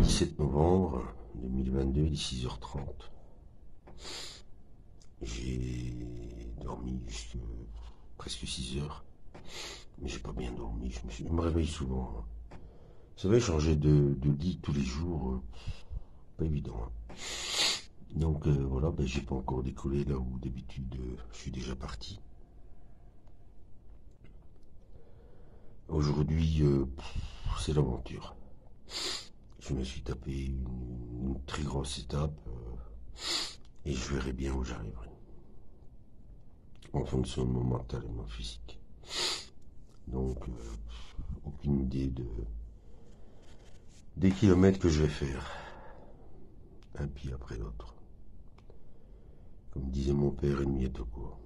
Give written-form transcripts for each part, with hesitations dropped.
17 novembre 2022, il est 6h30. J'ai dormi jusqu'à presque 6 heures, mais j'ai pas bien dormi. Je me réveille souvent. Vous savez, changer de lit tous les jours, pas évident. Donc voilà, j'ai pas encore décollé là où d'habitude je suis déjà parti. Aujourd'hui, c'est l'aventure. Je me suis tapé une très grosse étape et je verrai bien où j'arriverai. En fonction de mon mental et de mon physique. Donc, aucune idée des kilomètres que je vais faire. Un pied après l'autre. Comme disait mon père, une miette au quoi.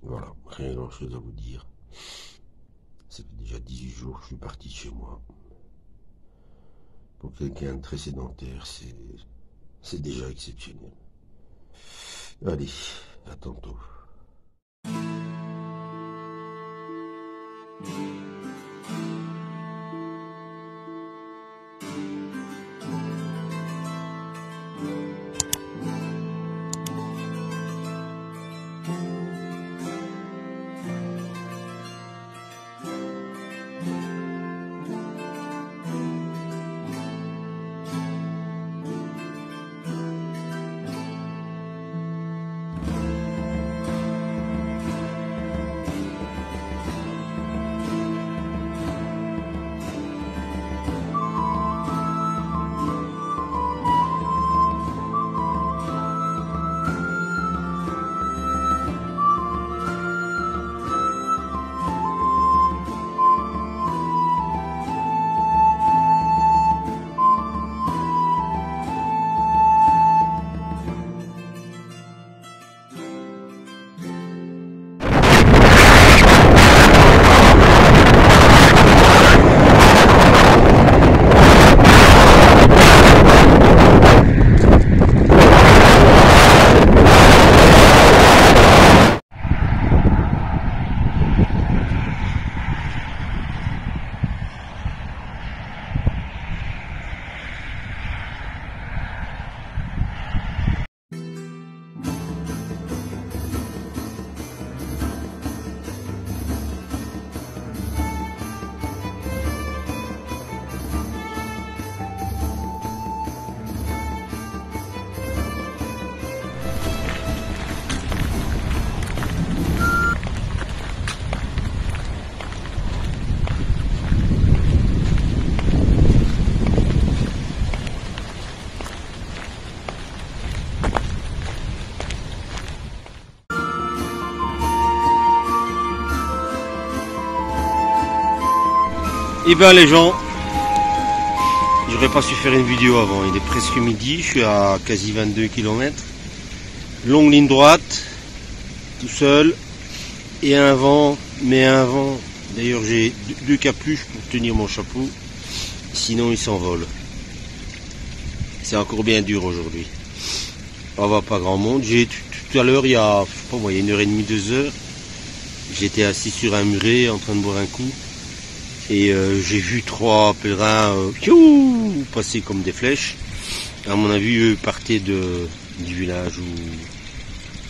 Voilà, rien grand chose à vous dire. Ça fait déjà 18 jours que je suis parti de chez moi. Pour quelqu'un de très sédentaire, c'est déjà exceptionnel. Allez, à tantôt. Eh ben les gens, j'aurais pas su faire une vidéo avant, il est presque midi, je suis à quasi 22 km. Longue ligne droite, tout seul, et un vent, d'ailleurs j'ai deux capuches pour tenir mon chapeau, sinon il s'envole. C'est encore bien dur aujourd'hui. On va pas grand monde. Tout à l'heure, il y a, je sais pas moi, il y a 1h30, 2 heures, j'étais assis sur un muret en train de boire un coup. Et j'ai vu 3 pèlerins passer comme des flèches. À mon avis, eux partaient du village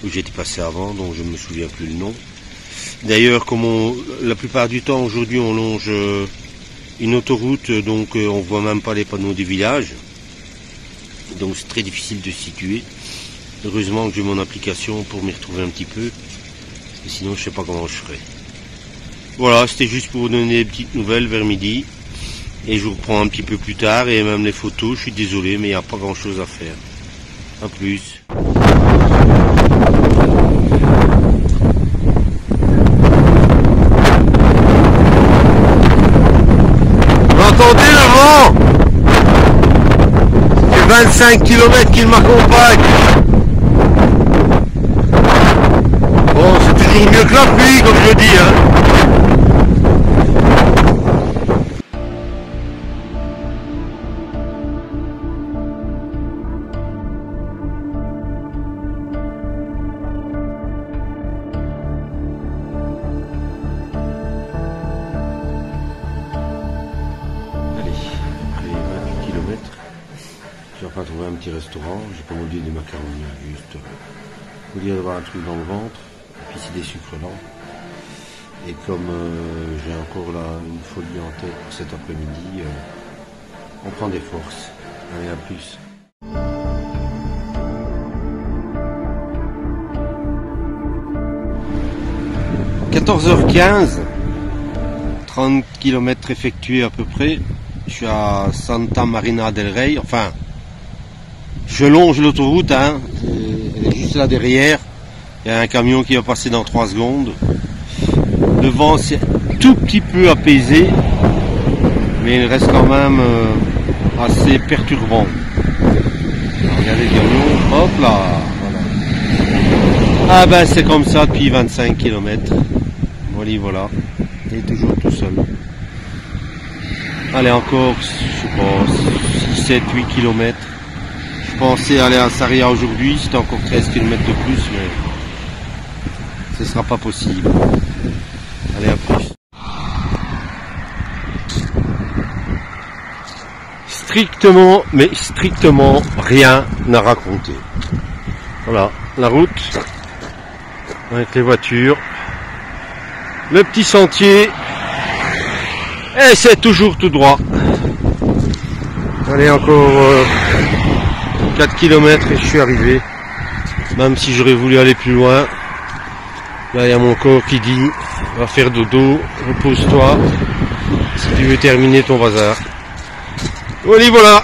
où j'étais passé avant, donc je ne me souviens plus le nom. D'ailleurs, comme la plupart du temps aujourd'hui on longe une autoroute, donc on voit même pas les panneaux du village. Donc c'est très difficile de se situer. Heureusement que j'ai mon application pour m'y retrouver un petit peu. Et sinon je sais pas comment je ferais. Voilà, c'était juste pour vous donner des petites nouvelles vers midi. Et je vous reprends un petit peu plus tard. Et même les photos, je suis désolé, mais il n'y a pas grand chose à faire. A plus. Vous entendez le vent? C'est 25 km qu'il m'accompagne. Bon, c'est toujours mieux que la pluie, comme je dis, hein. petit restaurant, j'ai commandé des macaronis juste pour dire d'avoir un truc dans le ventre, et puis c'est des sucres lents. Et comme j'ai encore là une folie en tête pour cet après-midi, on prend des forces. Allez, à plus. 14h15, 30 km effectués à peu près. Je suis à Santa Marina del Rey. Enfin, je longe l'autoroute, hein. Elle est juste là derrière. Il y a un camion qui va passer dans 3 secondes. Le vent s'est tout petit peu apaisé, mais il reste quand même assez perturbant. Regardez le camion, hop là, voilà. Ah ben c'est comme ça depuis 25 km. Voilà, il est toujours tout seul. Allez, encore, je sais pas, 6, 7, 8 km. Je pensais aller à Sarria aujourd'hui, c'était encore 13 km de plus, mais ce sera pas possible. Allez, à plus. Strictement, mais strictement rien à raconter. Voilà, la route, avec les voitures. Le petit sentier, et c'est toujours tout droit. Allez, encore 4 km et je suis arrivé. Même si j'aurais voulu aller plus loin. Là, il y a mon corps qui dit, va faire dodo, repose-toi, si tu veux terminer ton bazar. Voilà.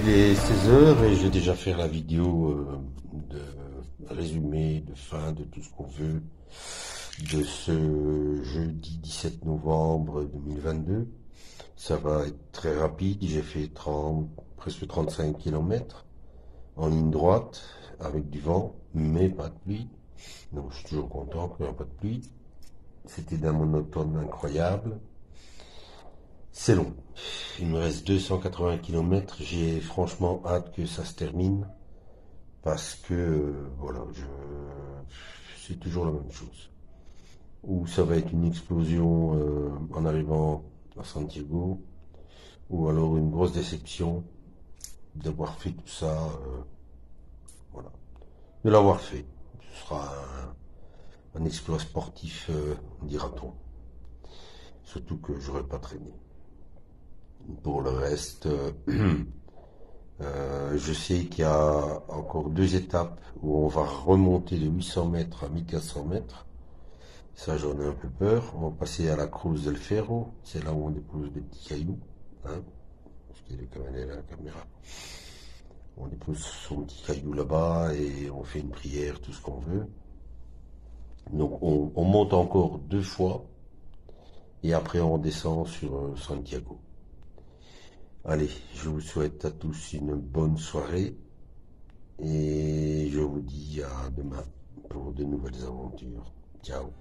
Il est 16h et j'ai déjà fait la vidéo de résumé, de fin, de tout ce qu'on veut de ce jeudi 17 novembre 2022. Ça va être très rapide, j'ai fait presque 35 km en ligne droite avec du vent, mais pas de pluie. Donc je suis toujours content qu'il n'y ait pas de pluie. C'était d'un monotone incroyable. C'est long. Il me reste 280 km. J'ai franchement hâte que ça se termine. Parce que, voilà, c'est toujours la même chose. Ou ça va être une explosion en arrivant à Santiago. Ou alors une grosse déception d'avoir fait tout ça. Voilà. De l'avoir fait. Ce sera un exploit sportif, dira-t-on. Surtout que j'aurais pas traîné. Pour le reste, je sais qu'il y a encore 2 étapes où on va remonter de 800 mètres à 1400 mètres. Ça, j'en ai un peu peur. On va passer à la Cruz del Ferro. C'est là où on dépose des petits cailloux. Hein, parce qu'il est quand même là, la caméra. On dépose son petit caillou là-bas et on fait une prière, tout ce qu'on veut. Donc, on monte encore 2 fois. Et après, on descend sur Santiago. Allez, je vous souhaite à tous une bonne soirée et je vous dis à demain pour de nouvelles aventures. Ciao.